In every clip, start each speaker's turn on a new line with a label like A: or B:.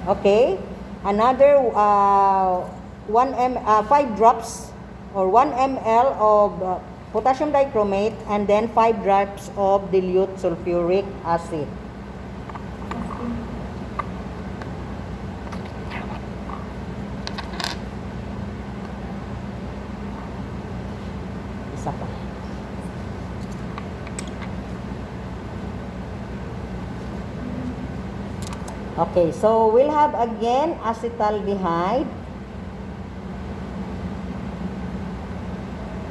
A: Okay, another 5 drops or 1 ml of potassium dichromate, and then 5 drops of dilute sulfuric acid. Isa pa. Okay, so we'll have again acetaldehyde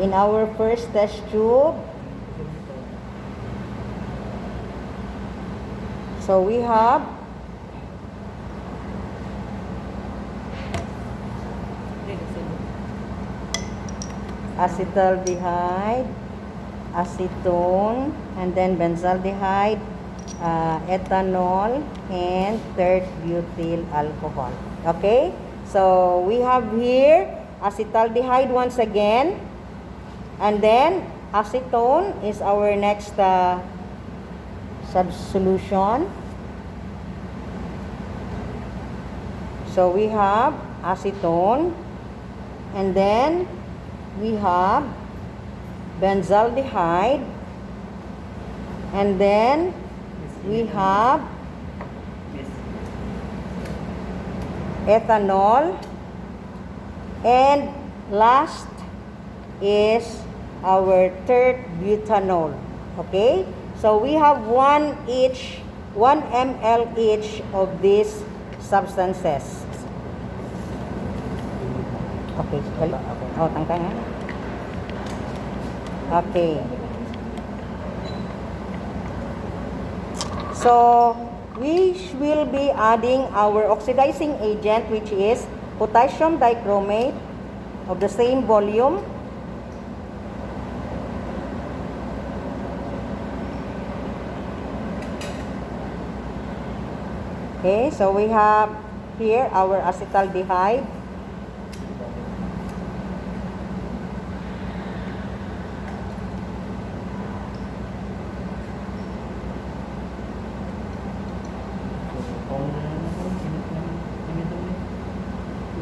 A: in our first test tube. So we have acetaldehyde, acetone, and then benzaldehyde, ethanol, and tert-butyl alcohol. Okay, so we have here acetaldehyde once again, and then acetone is our next solution. So we have acetone, and then we have benzaldehyde, and then we have ethanol, and last is our tert-butanol. Okay, so we have 1 ml each of these substances. Okay, oh, tangkang nga. Okay. So, we will be adding our oxidizing agent, which is potassium dichromate of the same volume. Okay, so we have here our acetaldehyde.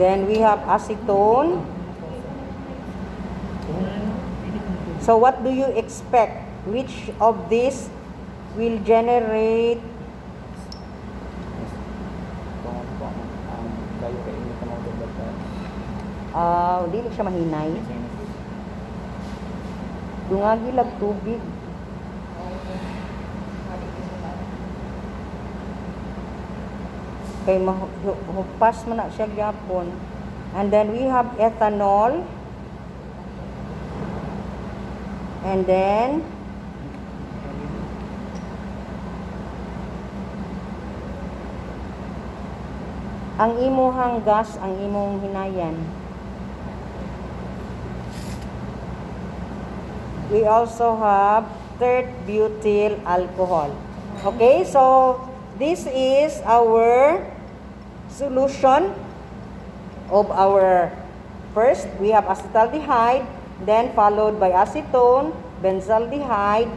A: Then we have acetone. So what do you expect? Which of these will generate dili siya mahinay. Dungagi lag tubig. Kay mahupas man na siya gyapon. And then we have ethanol. And then ang imuhang gas ang imong hinayan. We also have tert-butyl alcohol. Okay, so this is our solution of our first. We have acetaldehyde, then followed by acetone, benzaldehyde,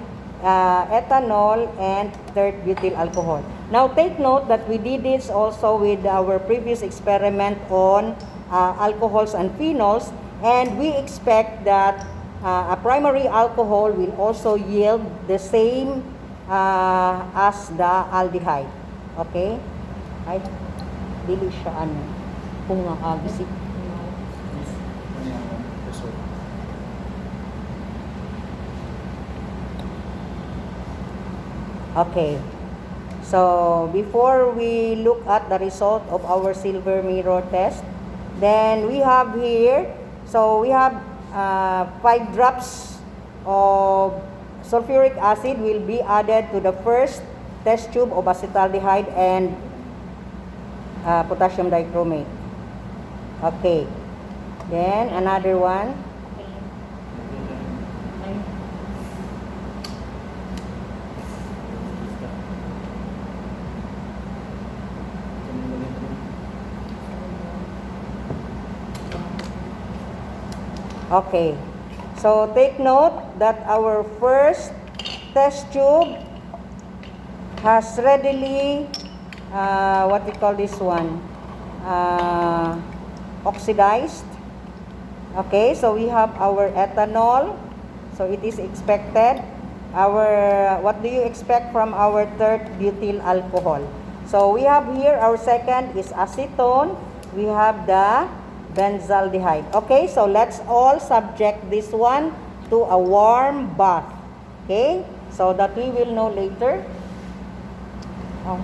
A: ethanol, and tert-butyl alcohol. Now take note that we did this also with our previous experiment on alcohols and phenols, and we expect that a primary alcohol will also yield the same as the aldehyde. Okay? Ay, dili siya ano. Kung nga bisik. Okay. So, before we look at the result of our silver mirror test, then we have here, so we have 5 drops of sulfuric acid will be added to the first test tube of acetaldehyde and potassium dichromate. Okay. Then, another one. Okay, so take note that our first test tube has readily what we call this one? Oxidized. Okay, so we have our ethanol. So it is expected. What do you expect from our third butyl alcohol? So we have here our second is acetone. We have the benzaldehyde. Okay, so let's all subject this one to a warm bath. Okay, so that we will know later. Oh.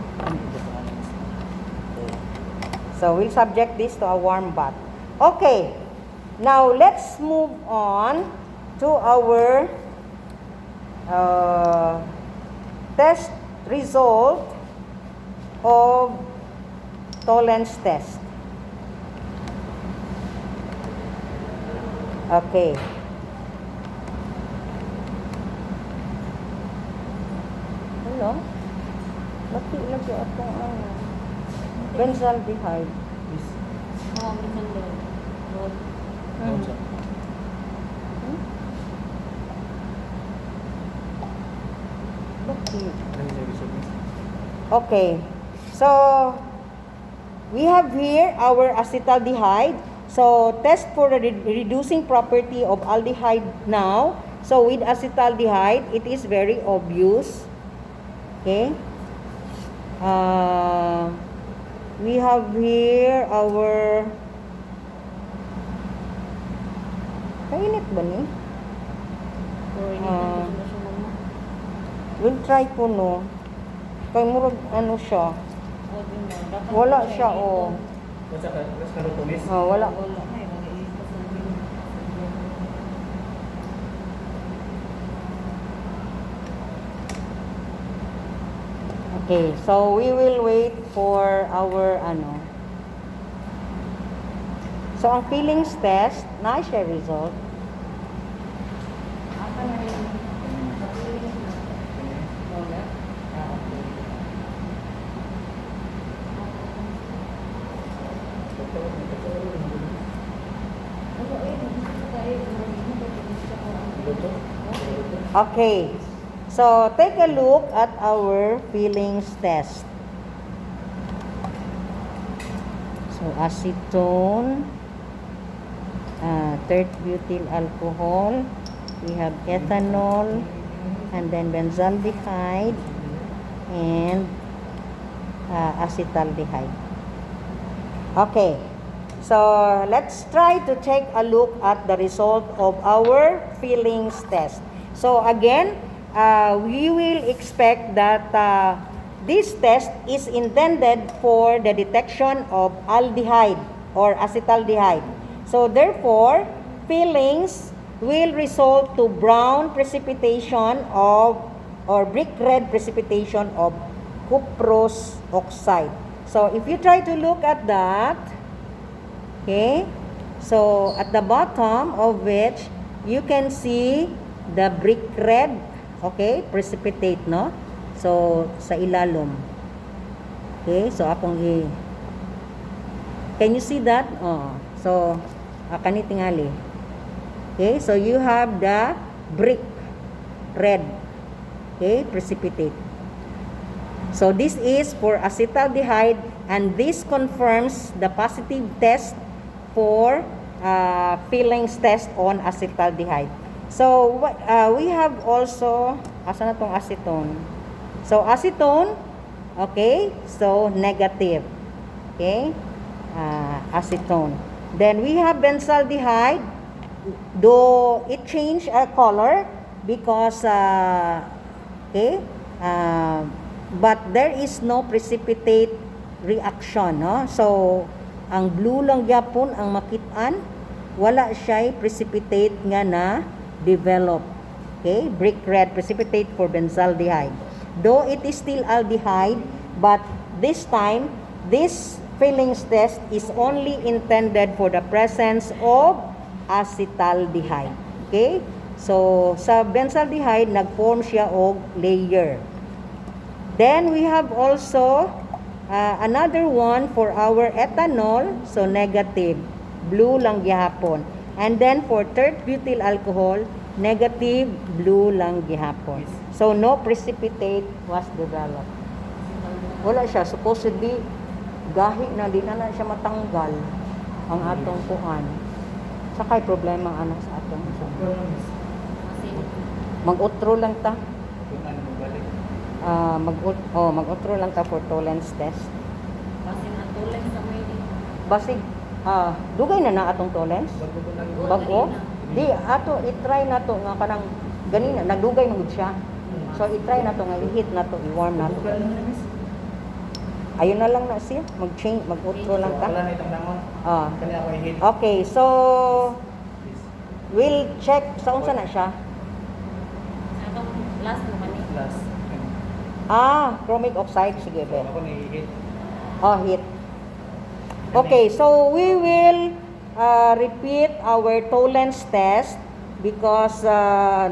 A: So we'll subject this to a warm bath. Okay, now let's move on to our test result of tolerance test. Okay. Hello? Lagi atong benzaldehyde.
B: Oo, benzaldehyde.
A: Okay. So, we have here our acetaldehyde. So, test for the reducing property of aldehyde now. So, with acetaldehyde, it is very obvious. Okay. We have here our... Kainit ba ni? We'll try ko no. Kay murag ano siya. Wala siya oh. Wala. Okay, so we will wait for our ano. So ang feelings test, na siya result. Okay, so take a look at our feelings test. So acetone, third butyl alcohol, we have ethanol, and then benzaldehyde, and acetaldehyde. Okay, so let's try to take a look at the result of our feelings test. So again, we will expect that this test is intended for the detection of aldehyde or acetaldehyde. So therefore, feelings will result to brown precipitation of or brick red precipitation of cuprous oxide. So if you try to look at that, okay, so at the bottom of which you can see the brick red, okay, precipitate, no? So, sa ilalom. Okay, so akong can you see that? Oh, so, kani tingali. Okay, so you have the brick red, okay, precipitate. So, this is for acetaldehyde and this confirms the positive test for feelings test on acetaldehyde. So, we have also, asa na tong acetone? So, acetone, okay, so negative, okay, acetone. Then, we have benzaldehyde, though it changed color because, okay, but there is no precipitate reaction, no? So, ang blue lang gyapon ang makitaan, wala siya precipitate nga na develop. Okay, brick red precipitate for benzaldehyde. Though it is still aldehyde, but this time, this feelings test is only intended for the presence of acetaldehyde. Okay, so sa benzaldehyde, nag-form siya og layer. Then we have also another one for our ethanol, so negative, blue lang gihapon. And then for third butyl alcohol, negative, blue lang gihapon. So no precipitate was developed. Wala siya. Supposedly, gahi na, di na siya matanggal ang atong kuan. Sakay problema ano sa atong
B: Kasi
A: mag-utro lang ta.
C: Kung ano magbalik.
A: Mag-utro lang ta for tolerance test.
B: kasi natulog sa may di.
A: Basig dugay na atong tolerance.
C: Bago ko nang
A: Bago? Di ato i-try na to nga kanang ganina nagdugay man gud siya. So i-try na to nga i-heat na to, i-warm na to.
C: Bukan lang na miss.
A: Ayun na lang na siya, mag-change, mag-utro lang ta.
C: Wala na itong namon. Kani ako i-hit.
A: Okay, so we'll check sa unsa na siya.
B: Atong last mo kani.
C: Plus.
A: Chromic oxide sige be.
C: Ako na i-hit.
A: Heat. Okay, so we will repeat our tolerance test because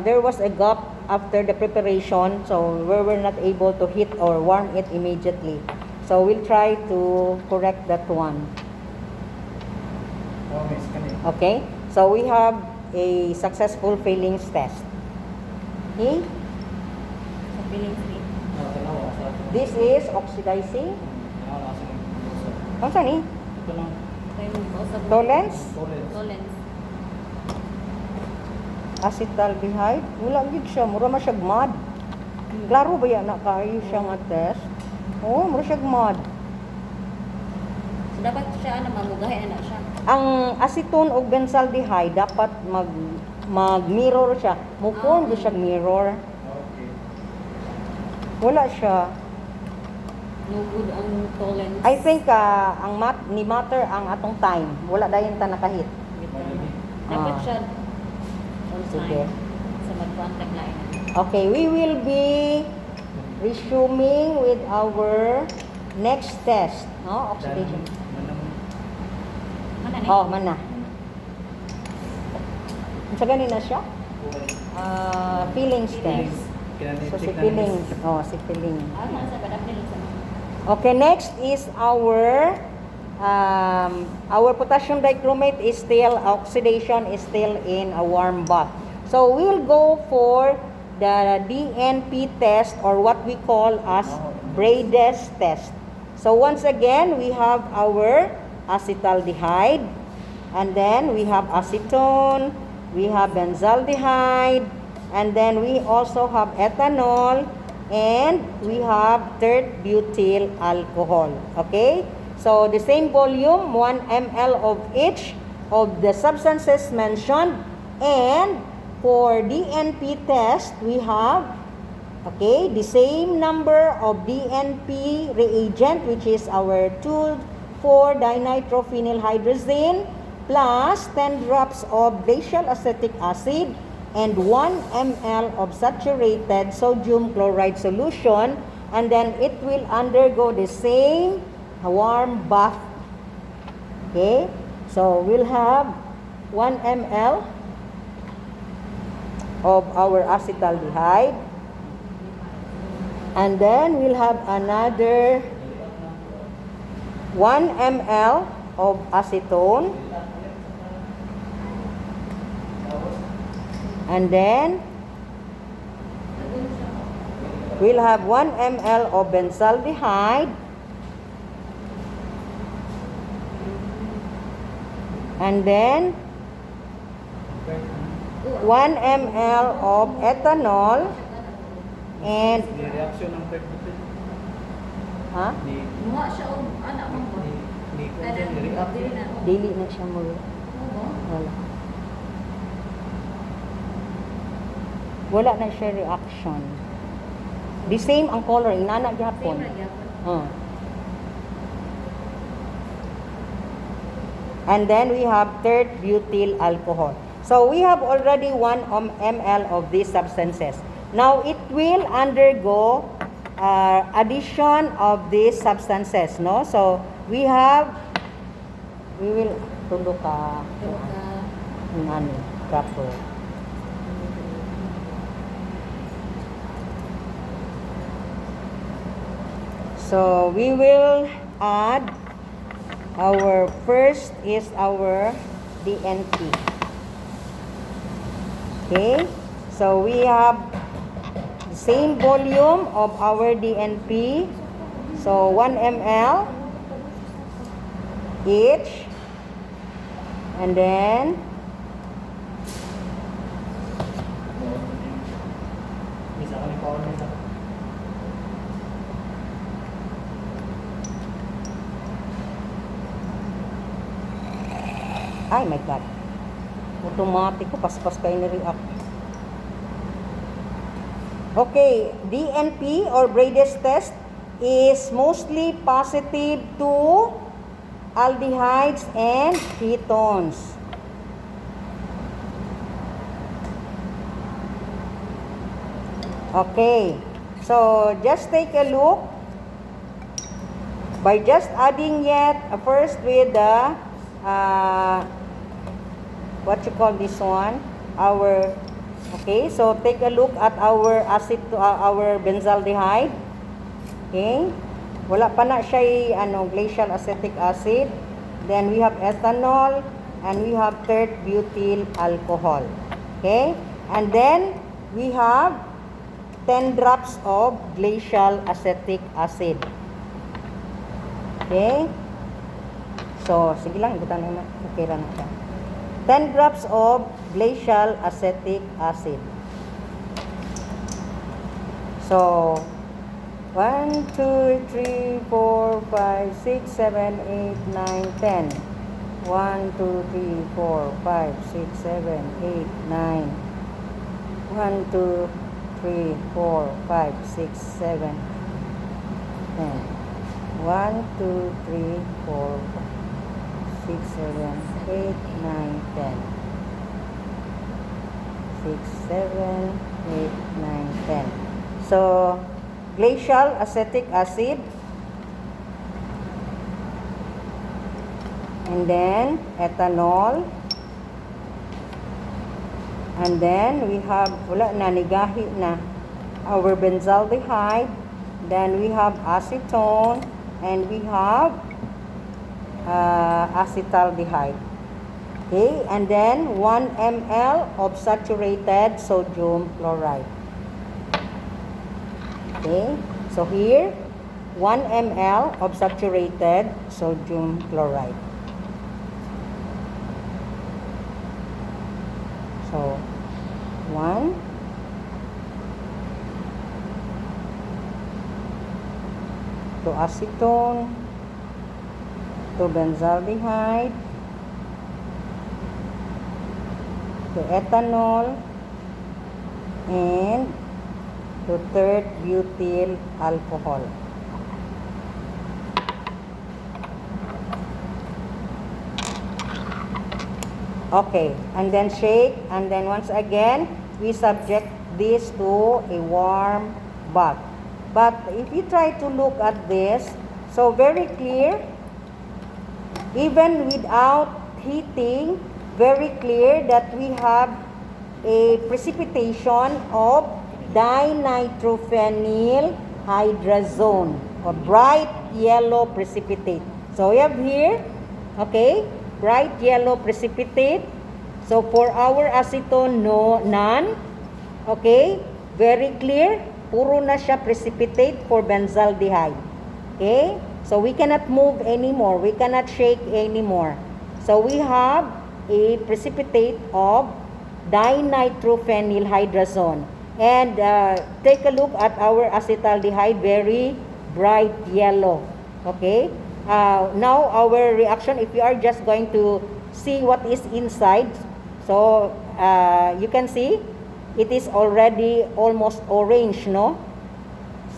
A: there was a gap after the preparation, so we were not able to heat or warm it immediately. So we'll try to correct that one.
C: Oh, miss kani.
A: Okay? So we have a successful failings test. Okay?
B: Sa feeling sleep.
C: Tanawa sa.
A: This is oxidizing.
C: Tanawa sa ng.
A: Ano ni?
C: Ito lang.
B: Tayo mo sa
A: Tolerance?
B: Tolerance.
A: Acetaldehyde. Wala gid siya, mura man siya mud. Klaro ba yan na kayo siya nga test? Oo, mura siya mud.
B: So dapat siya mamugahay ana siya.
A: Ang acetone o benzaldehyde dapat mag-mirror siya. Mukon siya mirror.
C: Okay.
A: Wala siya.
B: No good ang tolerance.
A: I think ni matter ang atong time. Wala dayon ta nakahit.
B: Dapat
A: Ah.
B: siya on
A: Sige.
B: time sa mag-contact line.
A: Okay, we will be resuming with our next test. No? Oxidation.
B: Mana ni?
A: Mana. Sa ganina siya? Feelings test. So si feeling. Si feeling.
B: Sa badap nila sa
A: Okay, next is our potassium dichromate is still oxidation is still in a warm bath. So we'll go for the DNP test or what we call as Brady's test. So once again, we have our acetaldehyde, and then we have acetone, we have benzaldehyde, and then we also have ethanol, and we have tert butyl alcohol. Okay? So the same volume, 1 ml of each of the substances mentioned, and for DNP test, we have the same number of DNP reagent, which is our 2,4-dinitrophenylhydrazine plus 10 drops of glacial acetic acid and 1 ml of saturated sodium chloride solution, and then it will undergo the same warm bath. Okay? So we'll have 1 ml of our acetaldehyde, and then we'll have another 1 ml of acetone, and then we'll have 1 ml of benzaldehyde, and then 1 ml of ethanol, and
C: reaction ng tert butyl. Ni
B: Muha siya og ana mo ba?
C: ni
B: Kada
C: react.
B: dili na.
A: dili na siya mo. Wala. Wala na siya reaction. The same ang color, inana gyapon.
B: Same ra gyapon.
A: And then we have tert butyl alcohol. So we have already 1 ml of these substances. Now it will undergo addition of these substances, no? So we will tulo ka proper. So we will add our first is our DNP. Okay? So we have the same volume of our DNP. So So 1 ml each. And then
C: Bisa kami power nito.
A: ay my god. Automatic ko paspas kayo ni-react. Okay, DNP or Brady's test is mostly positive to aldehydes and ketones. Okay, so just take a look by just adding yet first with the what you call this one, our okay, so take a look at our our benzaldehyde. Okay, wala pa na siya glacial acetic acid. Then we have ethanol and we have tert butyl alcohol. Okay, and then we have 10 drops of glacial acetic acid. Okay, so sige lang, ibutan na okay ra na siya. 10 drops of glacial acetic acid. So 1, 2, 3, 4, 5, 6, 7, 8, 9, 10. 1, 2, 3, 4, 5, 6, 7, 8, 9. 1, 2, 3, 4, 5, 6, 7, 10. 1, 2, 3, 4, 6, 7, 8, 9, 10. 6, 7, 8, 9, 10. So, glacial acetic acid. And then, ethanol. And then, we have, wala na, nigahi na, our benzaldehyde. Then, we have acetone. And we have acetaldehyde. Okay, and then 1 ml of saturated sodium chloride. Okay, so here 1 ml of saturated sodium chloride. So 1 to acetone to benzaldehyde to ethanol and to tert butyl alcohol. Okay, and then shake, and then once again we subject this to a warm bath. But if you try to look at this, so very clear, even without heating, very clear that we have a precipitation of dinitrophenyl hydrazone or bright yellow precipitate. So we have here, okay, bright yellow precipitate. So for our acetone, no, none. Okay, very clear, puro na siya precipitate for benzaldehyde. Okay, so we cannot move anymore, we cannot shake anymore. So we have a precipitate of dinitrophenyl hydrazone. And take a look at our acetaldehyde, very bright yellow. Okay, now our reaction, if you are just going to see what is inside, so you can see it is already almost orange, no?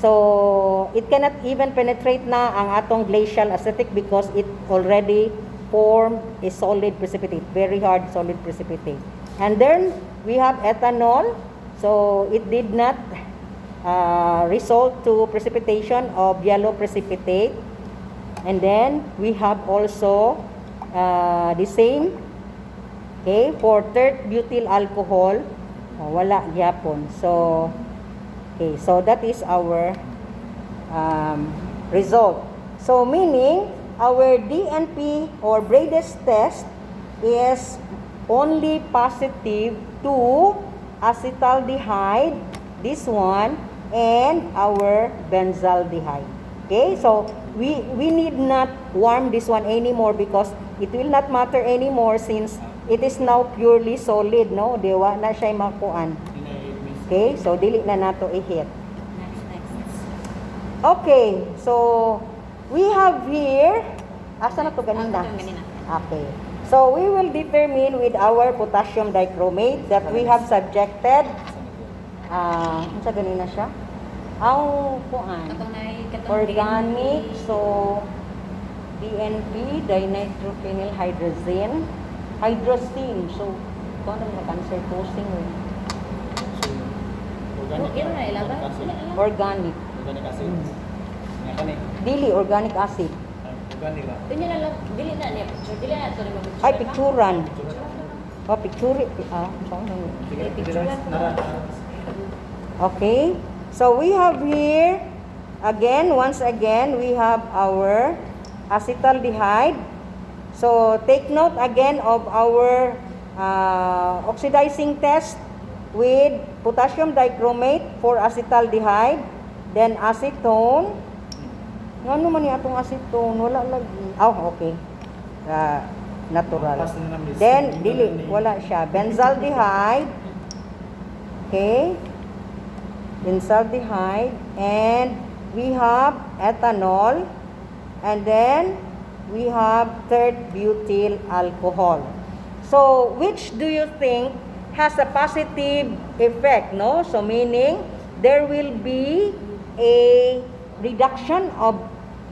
A: So it cannot even penetrate na ang atong glacial acetic because it already formed a solid precipitate, very hard solid precipitate. And then we have ethanol. So it did not result to precipitation of yellow precipitate. And then we have also the same, okay, for tert butyl alcohol, wala gyapon. So okay, so that is our result. So meaning our DNP or Brady's test is only positive to acetaldehyde, this one, and our benzaldehyde. Okay, so we need not warm this one anymore because it will not matter anymore since it is now purely solid, no? Diwa na siya makuan. Okay, so dili na nato i-hit.
B: Next.
A: Okay, so we have here, asa na to ganina?
B: Ganina.
A: Okay. So we will determine with our potassium dichromate that we have subjected unsa ganina siya? Ang kuan.
B: Katong na
A: Organic, so DNP, dinitrophenylhydrazine, hydrazine. So kung ano na cancer causing
B: Iro na ilaban.
A: organic.
C: Organic acid. Nga kani.
A: Dili organic acid.
C: Organic ba?
B: Pinya na lang dili na niya picture. Dili na to ni mo.
A: Ay picturan. Oh, picture. Okay. So we have here again, once again, we have our acetaldehyde. So take note again of our oxidizing test with potassium dichromate for acetaldehyde, then acetone. Ano man ni atong acetone? Wala lagi. Oh, okay. Natural. Then dili wala siya. Benzaldehyde. Okay. Benzaldehyde, and we have ethanol, and then we have third butyl alcohol. So which do you think has a positive effect, no? So meaning there will be a reduction of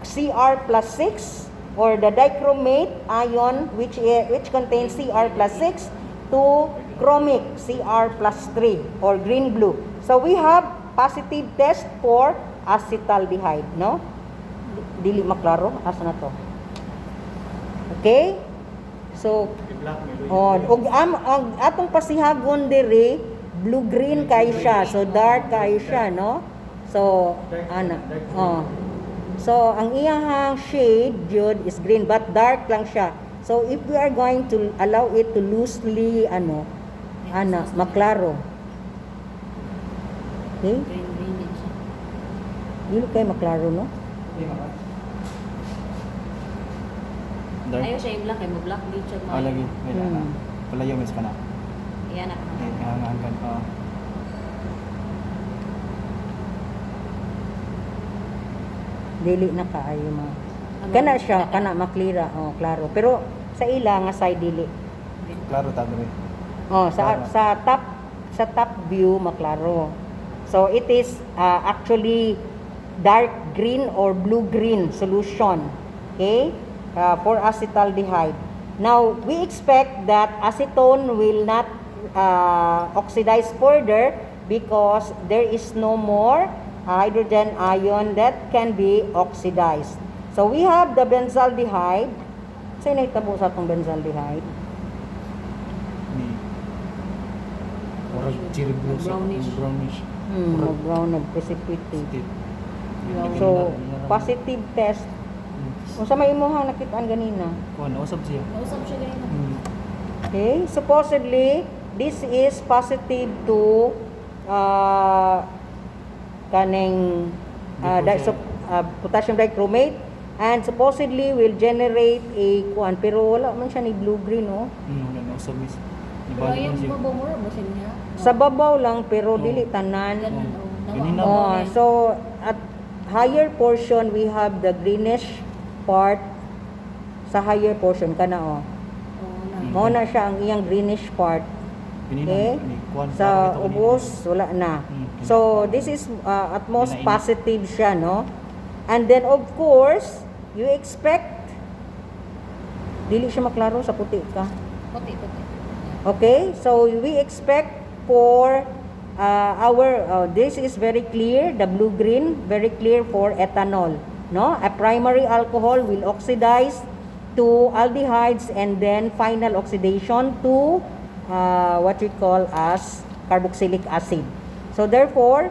A: Cr plus 6 or the dichromate ion which contains Cr plus 6 to chromic Cr plus 3 or green blue. So we have positive test for acetaldehyde, no? Dili maklaro asa na to. Okay? So og ang atong pasihagon diri blue green kay siya. So dark kay siya, no? So ana. So ang iyang shade jud is green but dark lang siya. So if we are going to allow it to loosely maklaro. Okay?
B: Green siya.
A: Dili kay maklaro, no?
B: Ayaw siya yung black, mo black di siya mo.
C: Lagi. Palayo mis pa na.
B: Iyan na.
C: Hanggang pa.
A: Dili na kaayo ma. Kana siya, kana maklira, klaro. Pero sa ila nga side dili.
C: Klaro ta diri.
A: Sa top view maklaro. So it is actually dark green or blue green solution. Okay? For acetaldehyde. Now, we expect that acetone will not oxidize further because there is no more hydrogen ion that can be oxidized. So we have the benzaldehyde. Sa'yo na itabo sa itong benzaldehyde?
C: Brownish.
A: Brown nag-precipitate. So, positive test. Kung sa may imuhang nakitaan ganina.
C: Nausap siya.
B: Nausap siya ganito.
A: Okay, supposedly, this is positive to kaning potassium dichromate and supposedly will generate a kuan pero wala man siya ni blue green, no?
C: Nausap mis.
B: Pero yung mabamura mo siya.
A: Sa babaw lang pero dili tanan. So at higher portion we have the greenish part sa higher portion kana mao na siya ang iyang greenish part. Okay? Sa ubos wala na. So this is at most positive siya, no? And then of course you expect dili siya maklaro sa puti ka.
B: Puti.
A: Okay? So we expect for this is very clear, the blue green, very clear for ethanol, no? A primary alcohol will oxidize to aldehydes and then final oxidation to what we call as carboxylic acid. So therefore,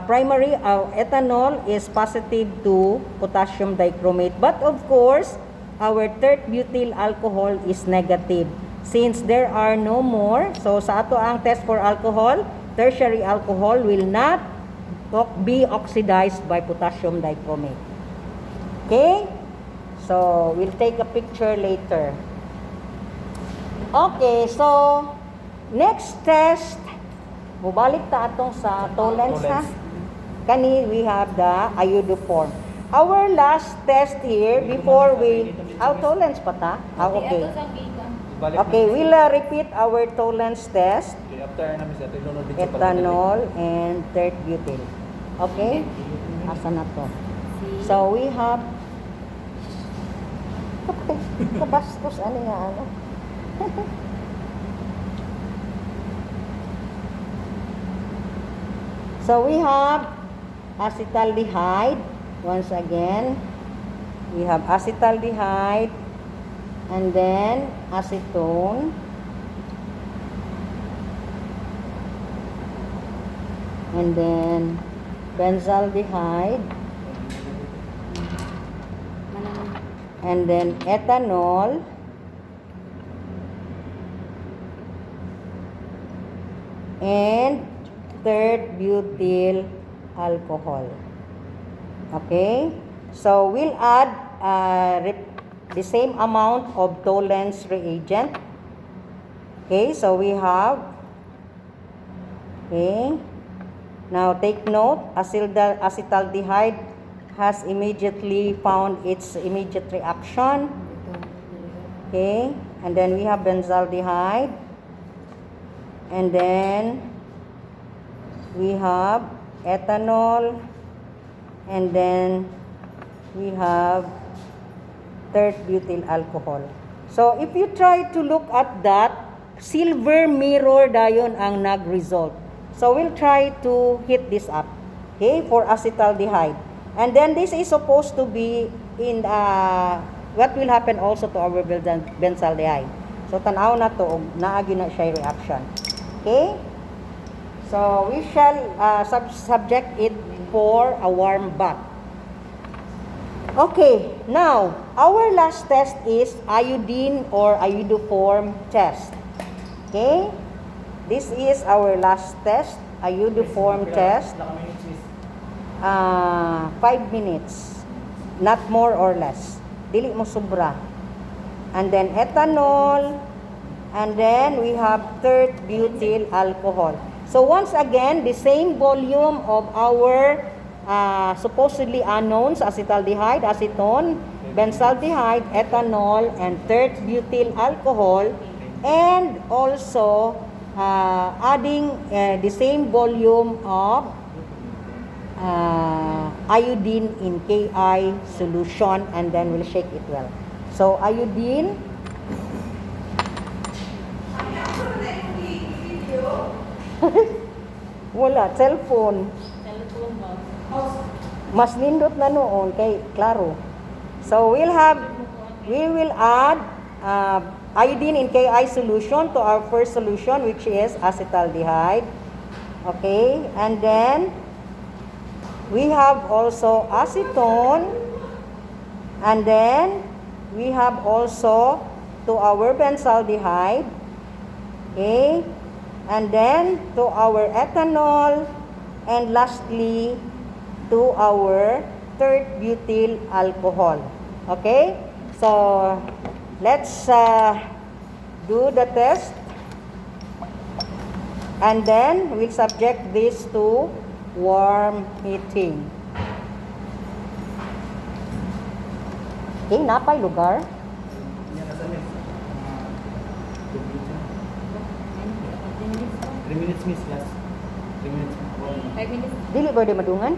A: primary ethanol is positive to potassium dichromate, but of course our third butyl alcohol is negative. Since there are no more, so sa ato ang test for alcohol, tertiary alcohol will not be oxidized by potassium dichromate. Okay? So, we'll take a picture later. Okay, so, next test, mubalik ta atong sa Tollens ha. Kani, we have the iodoform. Our last test here, before we, Tollens pa ta? Okay.
B: Ito sa giga.
A: Okay, we'll repeat our Tollens test.
C: Okay, after namin sa ilunod din sa
A: Ethanol and third butyl. Okay? Asa na to? So, we have kabastos, ano nga, ano? So, we have acetaldehyde. Once again, we have acetaldehyde and then acetone. And then benzaldehyde. And then ethanol. And third butyl alcohol. Okay? So, we'll add the same amount of Tollens reagent. Okay? So, we have, okay? Now, take note, acetaldehyde has immediately found its immediate reaction. Okay? And then we have benzaldehyde. And then we have ethanol. And then we have third butyl alcohol. So, if you try to look at that, silver mirror dayon ang nag-result. So, we'll try to hit this up, okay, for acetaldehyde. And then, this is supposed to be in, what will happen also to our benzaldehyde. So, tanaw na to, naagi na siya reaction. Okay? So, we shall subject it for a warm bath. Okay, now, our last test is iodine or iodoform test. Okay? This is our last test, iodoform test. 5 minutes. Not more or less. Dili mo sobra. And then ethanol. And then we have third butyl alcohol. So once again, the same volume of our supposedly unknowns, acetaldehyde, acetone, benzaldehyde, ethanol, and third butyl alcohol, and also adding the same volume of iodine in Ki solution, and then we'll shake it well. So iodine, wala, cellphone.
B: Cellphone ba?
A: Mas nindot na noon kay klaro. So we will add iodine in Ki solution to our first solution, which is acetaldehyde. Okay, and then we have also acetone, and then we have also to our benzaldehyde. Okay, and then to our ethanol, and lastly to our third butyl alcohol. Okay, so let's do the test, and then we'll subject this to warm heating. Okay, napay lugar.
C: 3 minutes miss last. 3 minutes.
B: 5 minutes.
A: Dili ba di madungan?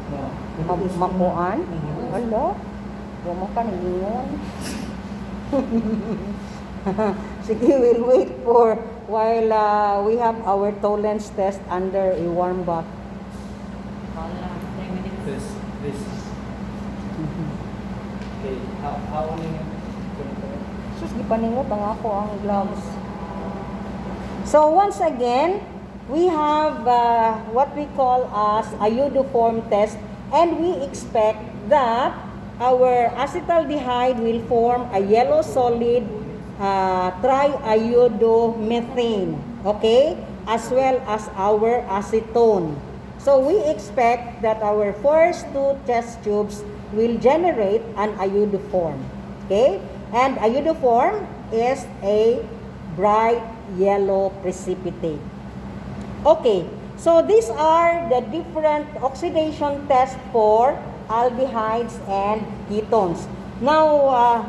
C: No.
A: Mapuan? Hello? Huwag mo ka nangingon. Sige, we'll wait for while we have our Tollens test under a warm bath.
B: Wala. 10 minutes.
C: This. Okay. How many?
A: Sus, gipaningot ang ako ang gloves. So once again, we have what we call as iodoform test, and we expect that our acetaldehyde will form a yellow solid triiodomethane, okay, as well as our acetone. So we expect that our first two test tubes will generate an iodoform. Okay? And iodoform is a bright yellow precipitate. Okay, so these are the different oxidation tests for aldehydes and ketones. Now,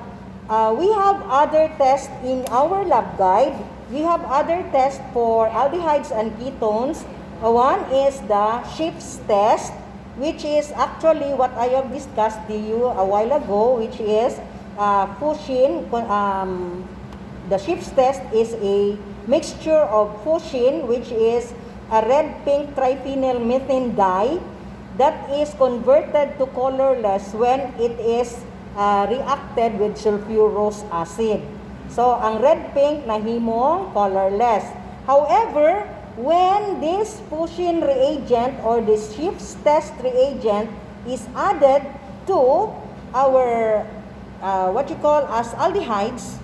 A: we have other tests in our lab guide. We have other tests for aldehydes and ketones. One is the Schiff's test, which is actually what I have discussed to you a while ago, which is fuchsin. The Schiff's test is a mixture of fuchsin, which is a red-pink triphenyl methane dye that is converted to colorless when it is reacted with sulfurous acid. So, ang red-pink nahimong colorless. However, when this fuchsin reagent or this Schiff's test reagent is added to our what you call as aldehydes,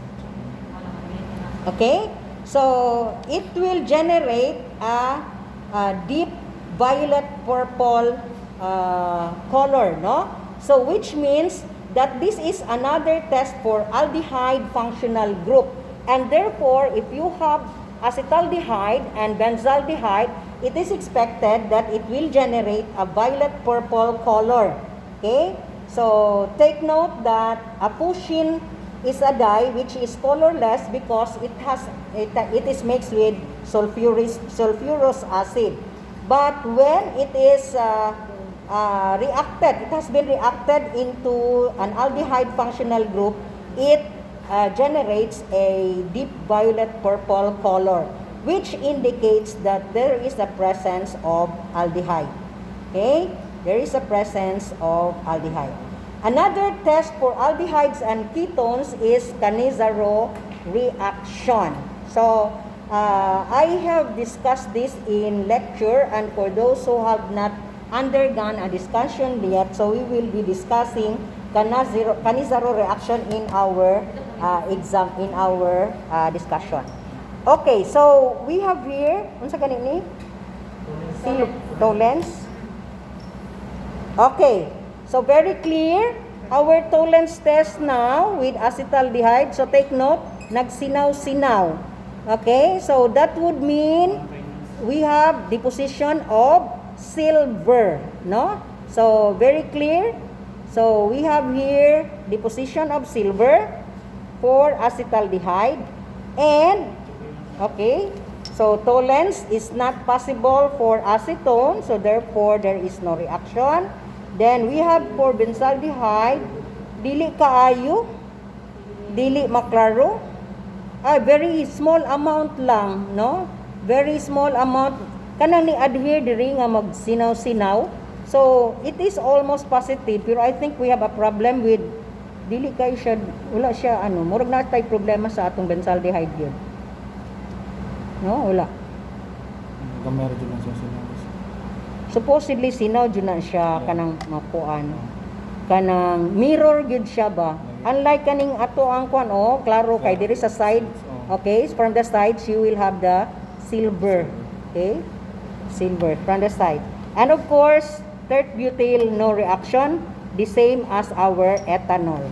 A: okay, so it will generate a deep violet purple color, no? So which means that this is another test for aldehyde functional group, and therefore if you have acetaldehyde and benzaldehyde, it is expected that it will generate a violet purple color. Okay, so take note that a fuchsin is a dye which is colorless because it is mixed with sulfurous acid. But when it is reacted, it has been reacted into an aldehyde functional group, it generates a deep violet purple color, which indicates that there is a presence of aldehyde. Okay, there is a presence of aldehyde. Another test for aldehydes and ketones is Cannizzaro reaction. So, I have discussed this in lecture, and for those who have not undergone a discussion yet, so we will be discussing Cannizzaro reaction in our discussion. Okay, so we have here, unsa gani ni? Tolens. Okay. So, very clear, our Tolens test now with acetaldehyde. So, take note, nagsinaw-sinaw. Okay, so that would mean we have deposition of silver, no? So, very clear. So, we have here deposition of silver for acetaldehyde. And, okay, so Tolens is not possible for acetone. So, therefore, there is no reaction. Then we have for benzaldehyde, dili kaayo, dili maklaro. Very small amount lang, no? Very small amount. Kanang ni adhere diri nga magsinaw-sinaw. So, it is almost positive, pero I think we have a problem with dili kay siya, wala siya murag na tay problema sa atong benzaldehyde yun. No, wala.
D: Kamera dyan lang siya sinaw.
A: Supposedly sinaw jud na siya kanang mapuan, kanang mirror gyud siya ba, unlike kaning ato ang kwan klaro kay diri sa side. Okay, from the side you will have the silver. Okay, silver from the side. And of course tert butyl no reaction, the same as our ethanol.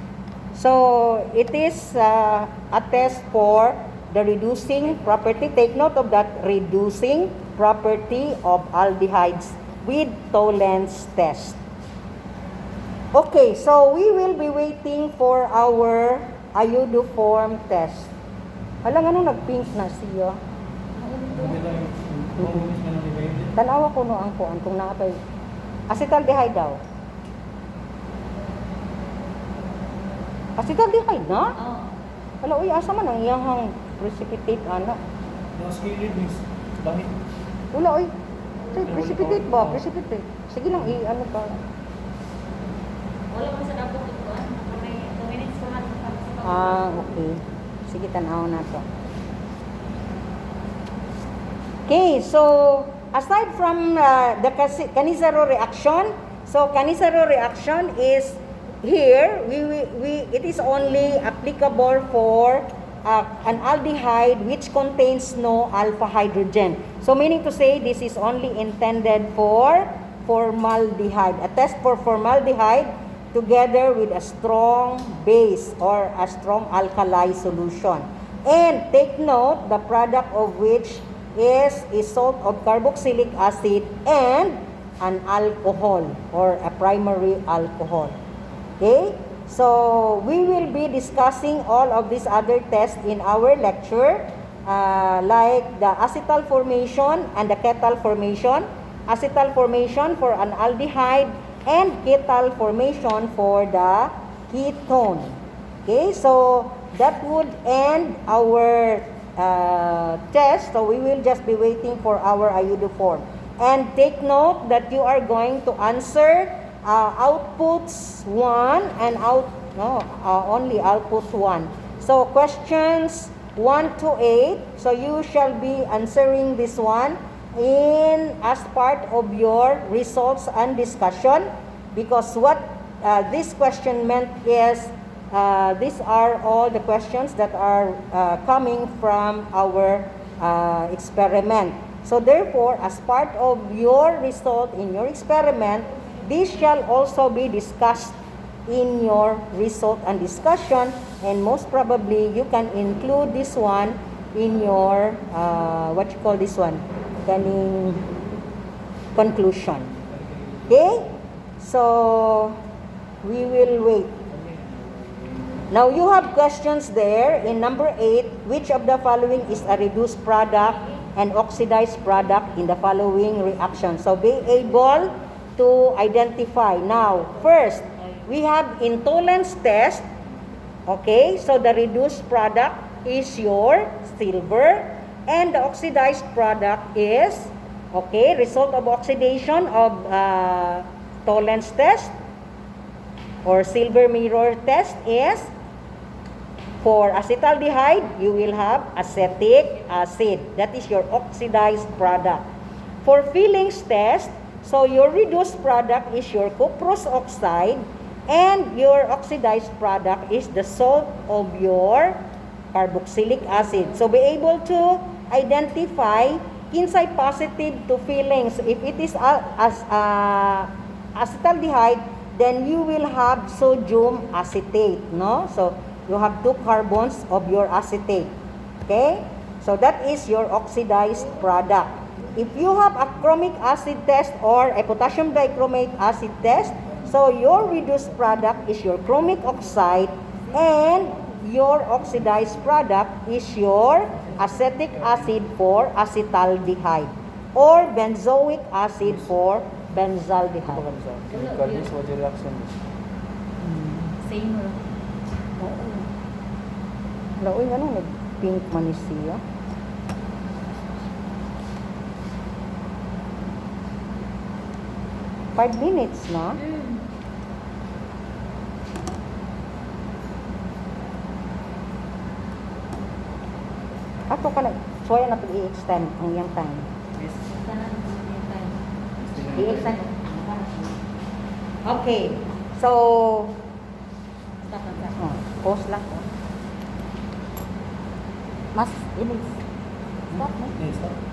A: So it is a test for the reducing property. Take note of that, reducing property of aldehydes with Tolens test. Okay, so we will be waiting for our iodoform test. Hala nga nung nag-pink na siya. Tanawa ko no ang kuan kung nakapay. Acetaldehyde daw. Acetaldehyde na?
B: Oo.
A: Hala, uy, asa man ang iyang precipitate ana?
D: Skillet miss. Bakit?
A: Wala, uy. Precipitate ba? Precipitate. Sige lang, ano pa.
B: Wala pa sa dapat ito. May 2 minutes pa man.
A: Okay. Sige, tanaw na to. Okay, so aside from the Cannizzaro reaction, so Cannizzaro reaction is here, it is only applicable for an aldehyde which contains no alpha hydrogen. So meaning to say, this is only intended for formaldehyde. A test for formaldehyde together with a strong base or a strong alkali solution. And take note, the product of which is a salt of carboxylic acid and an alcohol or a primary alcohol. Okay? So, we will be discussing all of these other tests in our lecture, like the acetal formation and the ketal formation. Acetal formation for an aldehyde and ketal formation for the ketone. Okay, so that would end our test. So we will just be waiting for our iodoform. And take note that you are going to answer outputs 1 and only outputs 1. So questions 1 to 8. So you shall be answering this one as part of your results and discussion, because what this question meant is these are all the questions that are coming from our experiment. So therefore, as part of your result in your experiment, this shall also be discussed in your result and discussion, and most probably you can include this one in your what you call this one, conclusion. Okay, so we will wait. Now you have questions there in number 8. Which of the following is a reduced product and oxidized product in the following reaction? So be able to identify. Now first, we have intolerance test. Okay, so the reduced product is your silver, and the oxidized product is, okay, result of oxidation of tolerance test or silver mirror test is, for acetaldehyde, you will have acetic acid. That is your oxidized product. For fillings test, so your reduced product is your cuprous oxide, and your oxidized product is the salt of your carboxylic acid. So be able to identify kinsay positive to fillings. If it is acetaldehyde, then you will have sodium acetate, no? So you have 2 carbons of your acetate. Okay? So that is your oxidized product. If you have a chromic acid test or a potassium dichromate acid test, so your reduced product is your chromic oxide, and your oxidized product is your acetic acid for acetaldehyde or benzoic acid for benzaldehyde.
B: Same or
A: Uy, ano, nag-pink man ni siya. Five minutes na. Ato ka na, so yan natin i-extend ang iyang time. I-extend. Okay, so,
B: stop lang sa.
A: pause lang. Mas, ini. Stop, no?
D: Stop.